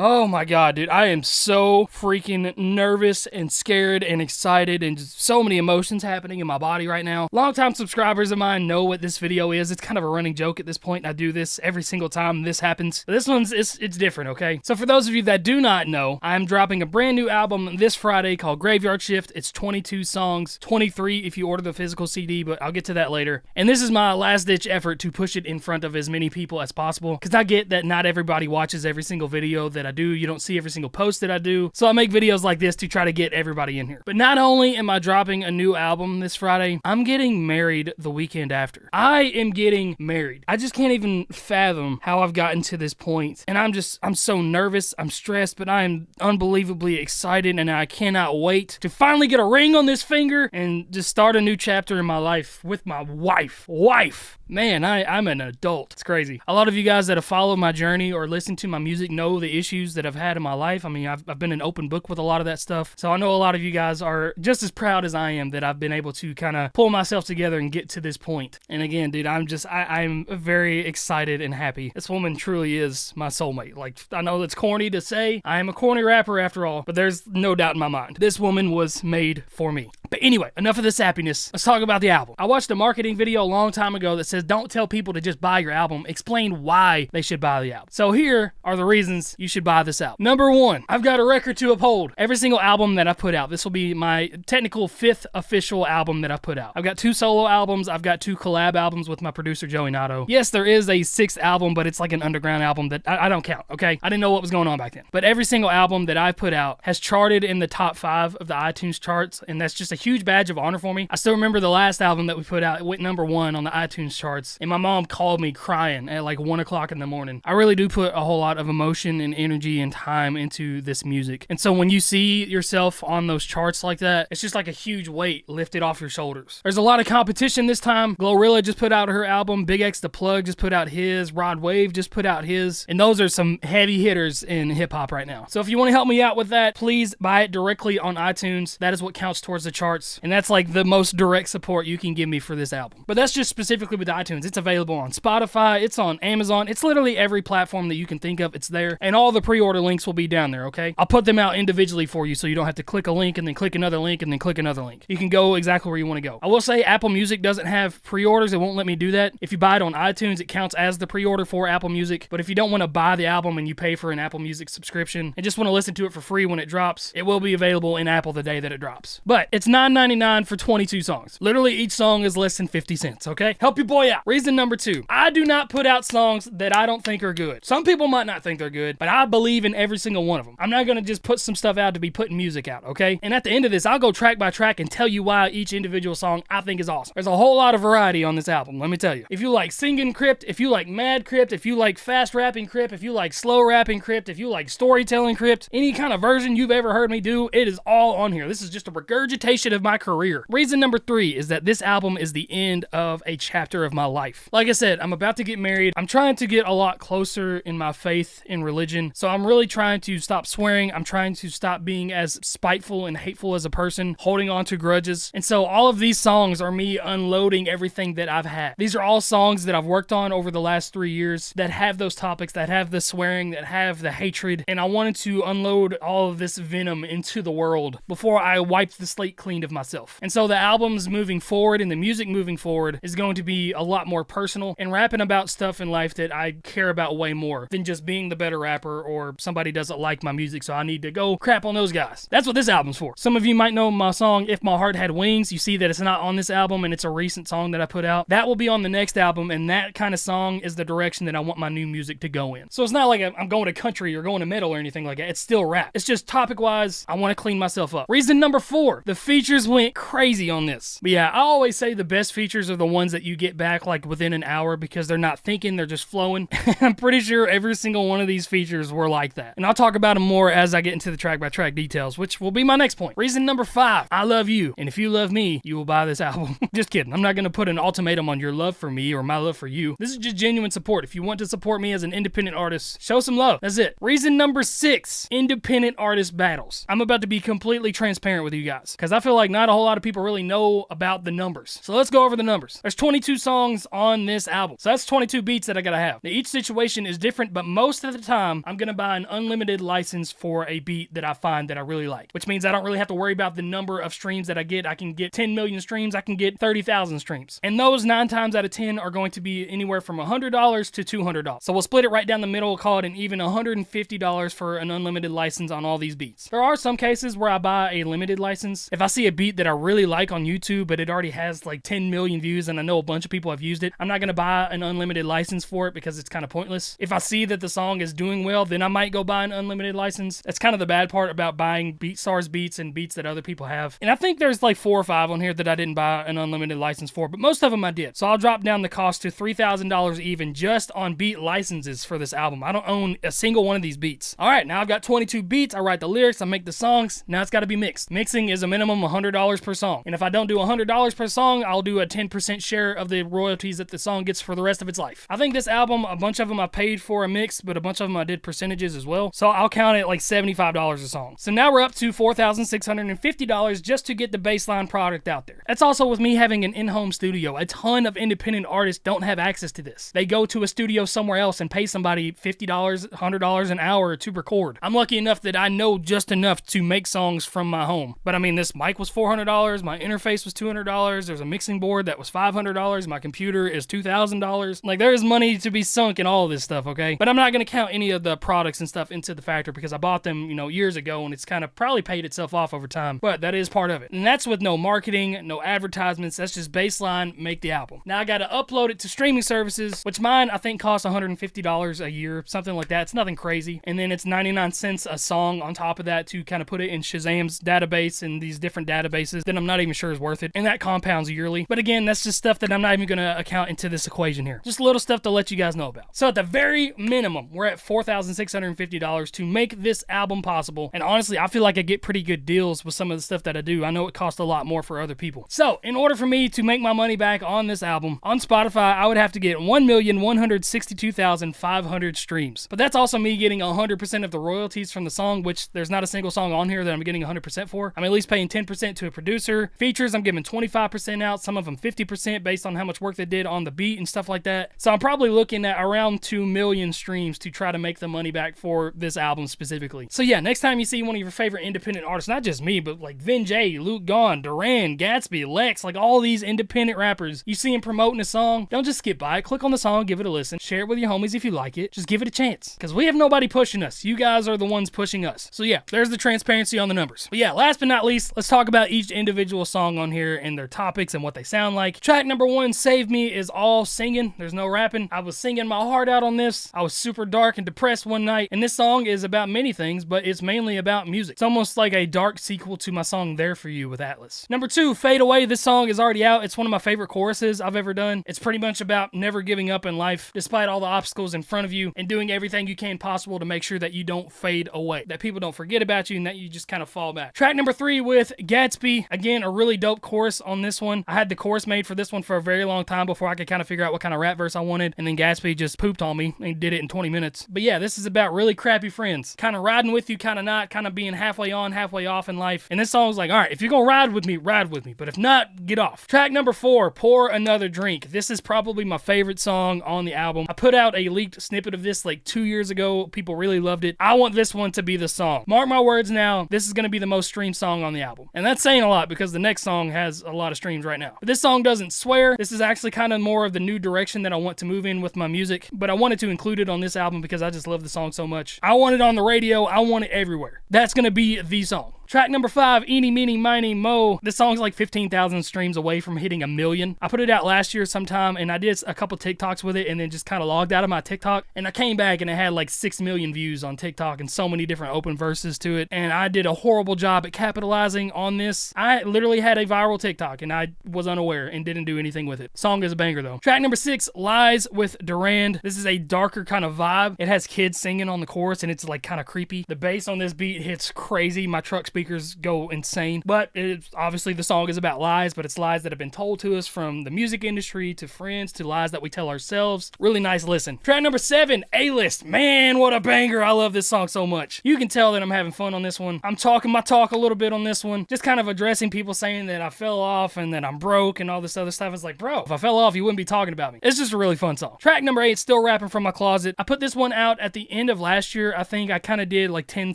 Oh my god, dude. I am so freaking nervous and scared and excited and just so many emotions happening in my body right now. Longtime subscribers of mine know what this video is. It's kind of a running joke at this point. I do this every single time this happens. But this one's, it's different, okay? So for those of you that do not know, I'm dropping a brand new album this Friday called Graveyard Shift. It's 22 songs, 23 if you order the physical CD, but I'll get to that later. And this is my last-ditch effort to push it in front of as many people as possible, because I get that not everybody watches every single video that I do. You don't see every single post that I do. So I make videos like this to try to get everybody in here. But not only am I dropping a new album this Friday, I'm getting married the weekend after. I am getting married. I just can't even fathom how I've gotten to this point. And I'm so nervous, I'm stressed, but I am unbelievably excited, and I cannot wait to finally get a ring on this finger and just start a new chapter in my life with my wife. Man, I'm an adult. It's crazy. A lot of you guys that have followed my journey or listened to my music know the issues that I've had in my life. I mean, I've been an open book with a lot of that stuff. So I know a lot of you guys are just as proud as I am that I've been able to kind of pull myself together and get to this point. And again, dude, I'm very excited and happy. This woman truly is my soulmate. Like, I know it's corny to say. I am a corny rapper after all, but there's no doubt in my mind. This woman was made for me. But anyway, enough of this happiness. Let's talk about the album. I watched a marketing video a long time ago that says, don't tell people to just buy your album. Explain why they should buy the album. So here are the reasons you should buy this album. Number one, I've got a record to uphold. Every single album that I've put out, this will be my technical 5th official album that I've put out. I've got 2 solo albums. I've got 2 collab albums with my producer, Joey Nato. Yes, there is a 6th album, but it's like an underground album that I don't count, okay? I didn't know what was going on back then. But every single album that I've put out has charted in the top 5 of the iTunes charts, and that's just a huge badge of honor for me. I still remember the last album that we put out. It went number 1 on the iTunes charts, and my mom called me crying at like 1 o'clock in the morning. I really do put a whole lot of emotion and energy and time into this music. And so when you see yourself on those charts like that, it's just like a huge weight lifted off your shoulders. There's a lot of competition this time. Glorilla just put out her album. Big X The Plug just put out his. Rod Wave just put out his. And those are some heavy hitters in hip hop right now. So if you want to help me out with that, please buy it directly on iTunes. That is what counts towards the charts. And that's like the most direct support you can give me for this album. But that's just specifically with iTunes. It's available on Spotify. It's on Amazon. It's literally every platform that you can think of. It's there. And all the pre-order links will be down there, okay? I'll put them out individually for you so you don't have to click a link and then click another link and then click another link. You can go exactly where you want to go. I will say Apple Music doesn't have pre-orders. It won't let me do that. If you buy it on iTunes, it counts as the pre-order for Apple Music. But if you don't want to buy the album and you pay for an Apple Music subscription and just want to listen to it for free when it drops, it will be available in Apple the day that it drops. But it's $9.99 for 22 songs. Literally each song is less than 50 cents, okay? Help your boy out. Reason number 2, I do not put out songs that I don't think are good. Some people might not think they're good, but I believe in every single one of them. I'm not going to just put some stuff out to be putting music out, okay? And at the end of this, I'll go track by track and tell you why each individual song I think is awesome. There's a whole lot of variety on this album, let me tell you. If you like singing Crypt, if you like mad Crypt, if you like fast rapping Crypt, if you like slow rapping Crypt, if you like storytelling Crypt, any kind of version you've ever heard me do, it is all on here. This is just a regurgitation of my career. Reason number 3 is that this album is the end of a chapter of my life. Like I said, I'm about to get married. I'm trying to get a lot closer in my faith in religion. So I'm really trying to stop swearing. I'm trying to stop being as spiteful and hateful as a person, holding on to grudges. And so all of these songs are me unloading everything that I've had. These are all songs that I've worked on over the last 3 years that have those topics, that have the swearing, that have the hatred. And I wanted to unload all of this venom into the world before I wiped the slate clean of myself. And so the albums moving forward and the music moving forward is going to be a lot more personal and rapping about stuff in life that I care about way more than just being the better rapper or somebody doesn't like my music, so I need to go crap on those guys. That's what this album's for. Some of you might know my song, If My Heart Had Wings. You see that it's not on this album and it's a recent song that I put out. That will be on the next album, and that kind of song is the direction that I want my new music to go in. So it's not like I'm going to country or going to metal or anything like that. It's still rap. It's just topic-wise, I want to clean myself up. Reason number 4, the features went crazy on this. But yeah, I always say the best features are the ones that you get back like within an hour because they're not thinking, they're just flowing. I'm pretty sure every single one of these features were like that. And I'll talk about them more as I get into the track-by-track details, which will be my next point. Reason number 5, I love you. And if you love me, you will buy this album. Just kidding. I'm not going to put an ultimatum on your love for me or my love for you. This is just genuine support. If you want to support me as an independent artist, show some love. That's it. Reason number 6, independent artist battles. I'm about to be completely transparent with you guys because I feel like not a whole lot of people really know about the numbers. So let's go over the numbers. There's 22 songs on this album. So that's 22 beats that I gotta have. Now, each situation is different, but most of the time, I'm gonna buy an unlimited license for a beat that I find that I really like, which means I don't really have to worry about the number of streams that I get. I can get 10 million streams, I can get 30,000 streams. And those 9 times out of 10 are going to be anywhere from $100 to $200. So we'll split it right down the middle, call it an even $150 for an unlimited license on all these beats. There are some cases where I buy a limited license. If I see a beat that I really like on YouTube, but it already has like 10 million views and I know a bunch of people have used it, I'm not gonna buy an unlimited license for it because it's kind of pointless. If I see that the song is doing well, then I might go buy an unlimited license. That's kind of the bad part about buying BeatStars beats and beats that other people have. And I think there's like 4 or 5 on here that I didn't buy an unlimited license for, but most of them I did. So I'll drop down the cost to $3,000 even just on beat licenses for this album. I don't own a single one of these beats. All right, now I've got 22 beats. I write the lyrics, I make the songs. Now it's got to be mixed. Mixing is a minimum $100 per song. And if I don't do $100 per song, I'll do a 10% share of the royalties that the song gets for the rest of its life. I think this album, a bunch of them I paid for a mix, but a bunch of them I did percentages as well. So I'll count it like $75 a song. So now we're up to $4,650 just to get the baseline product out there. That's also with me having an in-home studio. A ton of independent artists don't have access to this. They go to a studio somewhere else and pay somebody $50, $100 an hour to record. I'm lucky enough that I know just enough to make songs from my home. But I mean, this mic was $400, my interface was $200, there's a mixing board that was $500, my computer is $2,000. Like, there is money to be sunk in all of this stuff, okay? But I'm not going to count any of the products and stuff into the factor because I bought them, years ago, and it's kind of probably paid itself off over time. But that is part of it. And that's with no marketing, no advertisements. That's just baseline, make the album. Now I got to upload it to streaming services, which mine I think costs $150 a year, something like that. It's nothing crazy. And then it's 99 cents a song on top of that to kind of put it in Shazam's database and these different databases that I'm not even sure is worth it. And that compounds yearly. But again, that's just stuff that I'm not even going to account into this equation here. Just a little stuff to let you guys know about. So at the very minimum, we're at $4,650 to make this album possible. And honestly, I feel like I get pretty good deals with some of the stuff that I do. I know it costs a lot more for other people. So in order for me to make my money back on this album, on Spotify, I would have to get 1,162,500 streams. But that's also me getting 100% of the royalties from the song, which there's not a single song on here that I'm getting 100% for. I'm at least paying 10% to a producer. Features, I'm giving 25% out, some of them 50% based on how much work they did on the beat and stuff like that. So I'm probably looking at around 2 million streams to try to make the money back for this album specifically. So yeah, next time you see one of your favorite independent artists, not just me, but like Vin J, Luke Gone, Duran, Gatsby, Lex, like all these independent rappers, you see them promoting a song, don't just skip by it. Click on the song, give it a listen, share it with your homies if you like it. Just give it a chance, because we have nobody pushing us. You guys are the ones pushing us. So yeah, there's the transparency on the numbers. But yeah, last but not least, let's talk about each individual song on here and their topics and what they sound like. Track number 1, Save Me, is all singing. There's no rapping. I was singing my heart out on this. I was super dark and depressed one night, and this song is about many things, but it's mainly about music. It's almost like a dark sequel to my song There For You with Atlas. Number 2, Fade Away. This song is already out. It's one of my favorite choruses I've ever done. It's pretty much about never giving up in life, despite all the obstacles in front of you, and doing everything you can possible to make sure that you don't fade away, that people don't forget about you, and that you just kind of fall back. Track number 3 with Gatsby. Again, a really dope chorus on this one. I had the chorus made for this one for a very long time before I could kind of figure out what kind of rap verse I wanted, and then Gatsby just pooped on me and did it in 20 minutes. But yeah, this is about really crappy friends, kind of riding with you, kind of not, kind of being halfway on, halfway off in life. And this song's like, all right, if you're gonna ride with me, but if not, get off. Track number 4, Pour Another Drink. This is probably my favorite song on the album. I put out a leaked snippet of this like 2 years ago. People really loved it. I want this one to be the song. Mark my words now, this is gonna be the most streamed song on the album. And that's saying a lot because the next song has a lot of streams right now. But this song doesn't swear. This is actually kind of more of the new direction that I want to move in with my music, but I wanted to include it on this album because I just love the song so much. I want it on the radio. I want it everywhere. That's gonna be the song. Track number 5, Eeny, Meeny, Miny, Mo. This song's like 15,000 streams away from hitting 1 million. I put it out last year sometime, and I did a couple TikToks with it, and then just kind of logged out of my TikTok. And I came back, and it had like 6 million views on TikTok and so many different open verses to it. And I did a horrible job at capitalizing on this. I literally had a viral TikTok, and I was unaware and didn't do anything with it. Song is a banger, though. Track number 6, Lies with Durand. This is a darker kind of vibe. It has kids singing on the chorus, and it's like kind of creepy. The bass on this beat hits crazy. My truck speed speakers go insane. But obviously the song is about lies, but it's lies that have been told to us from the music industry to friends to lies that we tell ourselves. Really nice listen. Track number 7, A-List. Man, what a banger. I love this song so much. You can tell that I'm having fun on this one. I'm talking my talk a little bit on this one. Just kind of addressing people saying that I fell off and that I'm broke and all this other stuff. It's like, bro, if I fell off, you wouldn't be talking about me. It's just a really fun song. Track number 8, Still Rapping From My Closet. I put this one out at the end of last year. I think I kind of did like 10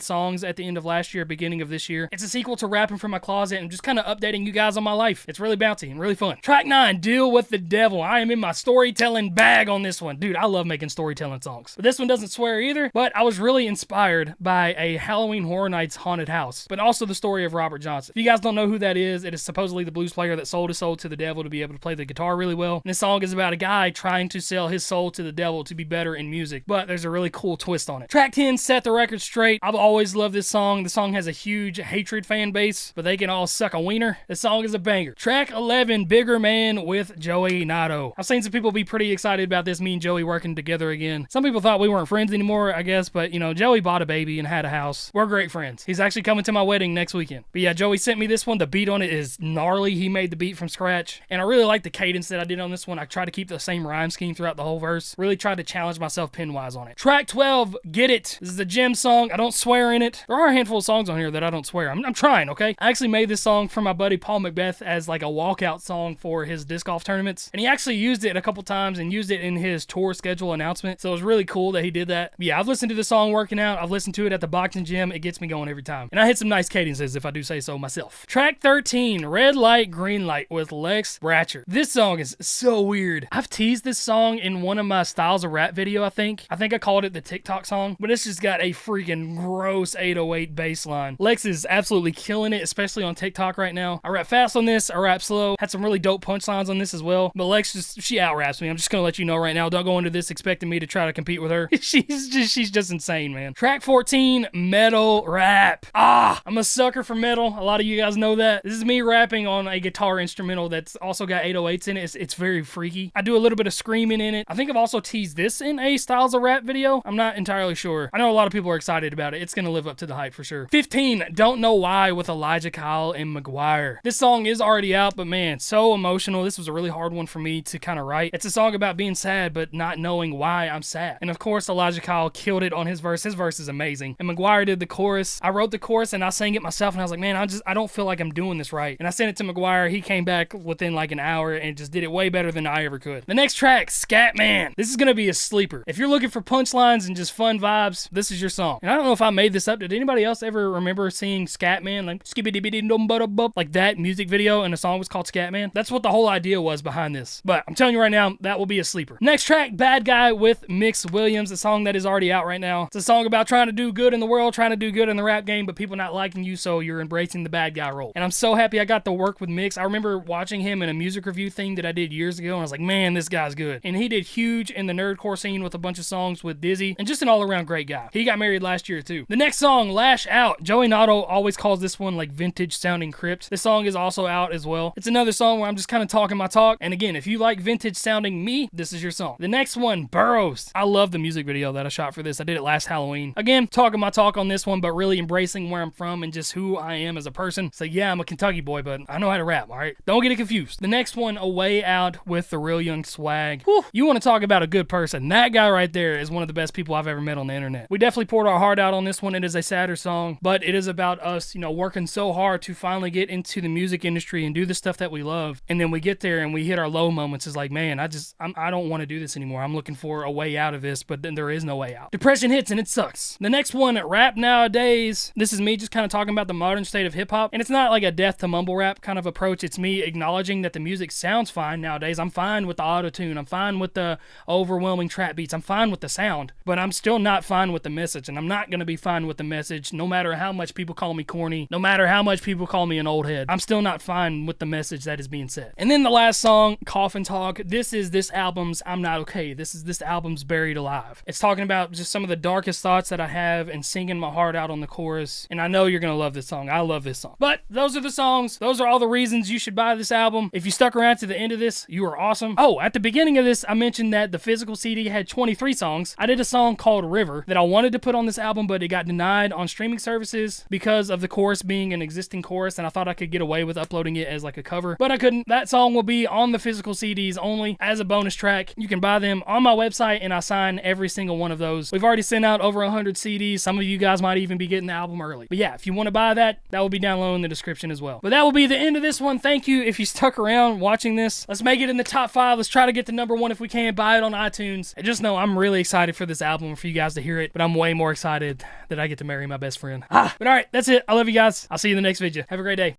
songs at the end of last year, beginning of this year. It's a sequel to Rapping From My Closet and just kind of updating you guys on my life. It's really bouncy and really fun. Track 9, Deal With The Devil. I am in my storytelling bag on this one. Dude, I love making storytelling songs. But this one doesn't swear either, but I was really inspired by a Halloween Horror Nights haunted house, but also the story of Robert Johnson. If you guys don't know who that is, it is supposedly the blues player that sold his soul to the devil to be able to play the guitar really well. And this song is about a guy trying to sell his soul to the devil to be better in music, but there's a really cool twist on it. Track 10, Set the Record Straight. I've always loved this song. The song has a huge hatred fan base, but they can all suck a wiener. This song is a banger. Track 11, Bigger Man with Joey Nato. I've seen some people be pretty excited about this, me and Joey working together again. Some people thought we weren't friends anymore, I guess, but you know, Joey bought a baby and had a house. We're great friends. He's actually coming to my wedding next weekend. But yeah, Joey sent me this one. The beat on it is gnarly. He made the beat from scratch, and I really like the cadence that I did on this one. I tried to keep the same rhyme scheme throughout the whole verse. Really tried to challenge myself pen-wise on it. Track 12, Get It. This is a gem song. I don't swear in it. There are a handful of songs on here that I don't swear. I'm trying, okay? I actually made this song for my buddy Paul Macbeth as like a walkout song for his disc golf tournaments, and he actually used it a couple times and used it in his tour schedule announcement, so it was really cool that he did that. But yeah, I've listened to the song working out. I've listened to it at the boxing gym. It gets me going every time, and I hit some nice cadences if I do say so myself. Track 13, Red Light, Green Light with Lex Bratcher. This song is so weird. I've teased this song in one of my Styles of Rap video, I think. I called it the TikTok song, but it's just got a freaking gross 808 bass line. Lex is absolutely killing it, especially on TikTok right now. I rap fast on this, I rap slow. Had some really dope punchlines on this as well, but Lex she out-raps me. I'm just gonna let you know right now. Don't go into this expecting me to try to compete with her. She's just insane, man. Track 14, Metal Rap. I'm a sucker for metal. A lot of you guys know that. This is me rapping on a guitar instrumental that's also got 808s in it. It's very freaky. I do a little bit of screaming in it. I think I've also teased this in a Styles of Rap video. I'm not entirely sure. I know a lot of people are excited about it. It's gonna live up to the hype for sure. 15, Don't Know Why with Elijah Kyle and McGuire. This song is already out, but man, so emotional. This was a really hard one for me to kind of write. It's a song about being sad, but not knowing why I'm sad. And of course, Elijah Kyle killed it on his verse. His verse is amazing. And McGuire did the chorus. I wrote the chorus and I sang it myself, and I was like, man, I don't feel like I'm doing this right. And I sent it to McGuire. He came back within like an hour and just did it way better than I ever could. The next track, Scatman. This is gonna be a sleeper. If you're looking for punchlines and just fun vibes, this is your song. And I don't know if I made this up. Did anybody else ever remember seeing Scatman, like skibidi-bidi-dum-ba-da-bup, like that music video, and the song was called Scatman? That's what the whole idea was behind this. But I'm telling you right now, that will be a sleeper. Next track, Bad Guy with Mix Williams, a song that is already out right now. It's a song about trying to do good in the world, trying to do good in the rap game, but people not liking you, so you're embracing the bad guy role. And I'm so happy I got to work with Mix. I remember watching him in a music review thing that I did years ago, and I was like, man, this guy's good. And he did huge in the nerdcore scene with a bunch of songs with Dizzy, and just an all-around great guy. He got married last year too. The next song, Lash Out. Joey Nato always calls this one like vintage sounding Crypt. This song is also out as well. It's another song where I'm just kind of talking my talk, and again, if you like vintage sounding me, this is your song. The next one, Burroughs. I love the music video that I shot for this. I did it last Halloween. Again, talking my talk on this one, but really embracing where I'm from and just who I am as a person. So yeah, I'm a Kentucky boy, but I know how to rap, alright? Don't get it confused. The next one, A Way Out with the Real Young Swag. Whew, you want to talk about a good person. That guy right there is one of the best people I've ever met on the internet. We definitely poured our heart out on this one. It is a sadder song, but it is about us, working so hard to finally get into the music industry and do the stuff that we love. And then we get there and we hit our low moments. It's like, man, I don't want to do this anymore. I'm looking for a way out of this, but then there is no way out. Depression hits and it sucks. The next one, Rap Nowadays. This is me just kind of talking about the modern state of hip hop. And it's not like a death to mumble rap kind of approach. It's me acknowledging that the music sounds fine nowadays. I'm fine with the auto-tune. I'm fine with the overwhelming trap beats. I'm fine with the sound, but I'm still not fine with the message. And I'm not going to be fine with the message no matter how much people call me corny, no matter how much people call me an old head. I'm still not fine with the message that is being said. And then the last song, Coffin Talk. This is this album's I'm Not Okay. This album's Buried Alive. It's talking about just some of the darkest thoughts that I have and singing my heart out on the chorus. And I know you're going to love this song. I love this song. But those are the songs. Those are all the reasons you should buy this album. If you stuck around to the end of this, you are awesome. Oh, at the beginning of this, I mentioned that the physical CD had 23 songs. I did a song called River that I wanted to put on this album, but it got denied on streaming services because because of the chorus being an existing chorus, and I thought I could get away with uploading it as like a cover, but I couldn't. That song will be on the physical CDs only as a bonus track. You can buy them on my website, and I sign every single one of those. We've already sent out over 100 CDs. Some of you guys might even be getting the album early. But yeah, if you want to buy that, that will be down low in the description as well. But that will be the end of this one. Thank you if you stuck around watching this. Let's make it in the top 5. Let's try to get to number 1 if we can. Buy it on iTunes. And just know I'm really excited for this album, for you guys to hear it, but I'm way more excited that I get to marry my best friend. But all right, that's it. I love you guys. I'll see you in the next video. Have a great day.